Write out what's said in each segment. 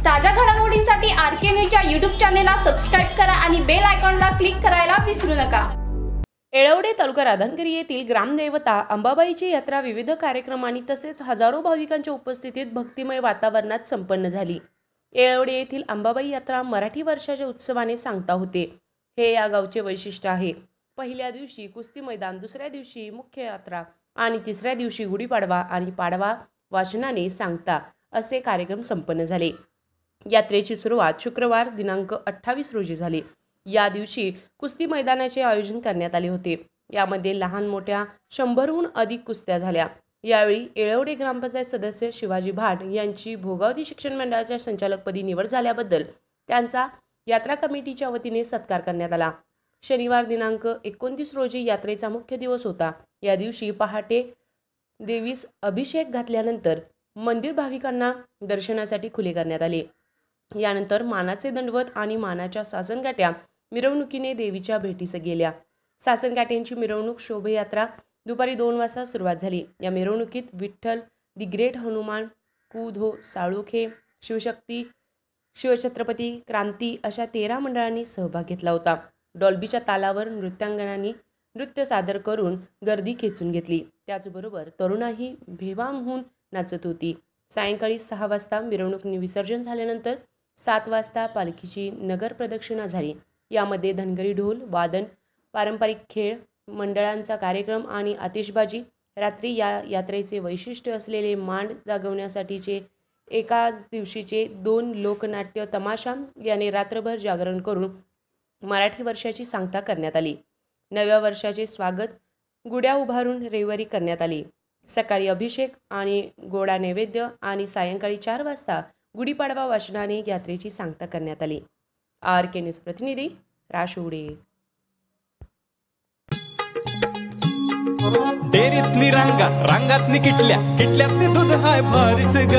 ताज्या घडामोडींसाठी आरके न्यूजच्या यूट्यूब चॅनेलला सबस्क्राइब करा आणि बेल आयकॉनला क्लिक करायला विसरू नका। येळवडे तालुका राधानगरी येथील ग्रामदेवता अंबाबाईची यात्रा विविध कार्यक्रमांनी तसेच हजारो भाविकांच्या उपस्थितीत भक्तिमय वातावरणात संपन्न झाली। येळवडे येथील अंबाबाई यात्रा मराठी वर्षाच्या उत्सवाने सांगता होते। हे या गावचे वैशिष्ट्य आहे। पहिल्या दिवशी कुस्ती मैदान, दुसऱ्या दिवशी मुख्य यात्रा आणि तिसऱ्या दिवशी गुढीपाडवा आणि पाडवा वाचनाने सांगता असे कार्यक्रम संपन्न झाले। यात्रेची सुरुवात शुक्रवार दिनांक 28 रोजी झाली। या दिवशी कुस्ती मैदानाचे आयोजन करण्यात आले होते। यामध्ये लहान मोठ्या 100हून अधिक कुस्त्या झाल्या। यावेळी येळवडे ग्रामपंचायत सदस्य शिवाजी भाट यांची भोगावती शिक्षण मंडळाच्या संचालकपदी निवड झाल्याबद्दल त्यांचा यात्रा कमिटीच्या वतीने सत्कार करण्यात आला। शनिवार दिनांक 29 रोजी यात्रेचा मुख्य दिवस होता। या दिवशी पहाटे देवीस अभिषेक घातल्यानंतर मंदिर भाविकांना दर्शनासाठी खुले करण्यात आले। यानंतर मानाचे दंडवत आणि मानाच्या सासनकाठ्या मिरवणुकीने देवीच्या भेटीस गेल्या। सासनकाठ्यांची मिरवणूक शोभायात्रा दुपारी 2 वाजता सुरुवात झाली। या मिरवणुकीत विठ्ठल, दी ग्रेट हनुमान, कुधो, साळोखे, शिवशक्ती, शिवछत्रपती, क्रांती अशा 13 मंडळांनी सहभाग घेतला होता। डॉल्बीच्या तालावर नृत्यांगनांनी नृत्य सादर करून गर्दी खेचून घेतली। त्याचबरोबर तरुणाही बेभान होऊन नाचत होती। सायंकाळी 6 वाजता मिरवणूक विसर्जन झाल्यानंतर 7 वाजता पालखीची नगर प्रदक्षिणा झाली। यामध्ये धनगरी ढोल वादन, पारंपरिक खेळ, मंडळांचा कार्यक्रम आणि आतिषबाजी। रात्री या यात्रेचे वैशिष्ट्य असलेले मांड जागवण्यासाठीचे एकाच दिवशीचे 2 लोकनाट्य तमाशा याने रात्रभर जागरण करून मराठी वर्षाची सांगता करण्यात आली। नव्या वर्षाचे स्वागत गुड्या उभारून रविवारी करण्यात आले। सकाळी अभिषेक आणि गोडा नैवेद्य आणि सायंकाळी 4 वाजता गुढीपाडवा वाचनाने यात्रेची सांगता करण्यात आली। आरके न्यूज प्रतिनिधी राशोडे। डेरीतनी रांगातनी किटल्यातनी दूध हाय भारीच ग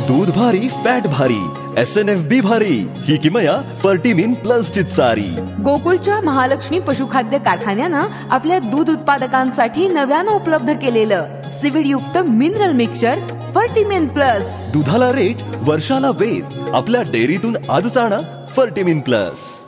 दूध भारी, फॅट भारी, SNFB भारी, ही किमया फर्टिमिन प्लस ची सारी। गोकुळच्या महालक्ष्मी पशुखाद्य कारखान्यानं आपल्या दूध उत्पादकांसाठी नव्यानं उपलब्ध केलेलं सीविड युक्त मिनरल मिक्सचर फर्टिमिन प्लस। दुधाला रेट, वर्षाला वेद, आपल्या डेअरीतून आजच आणा फर्टिमिन प्लस।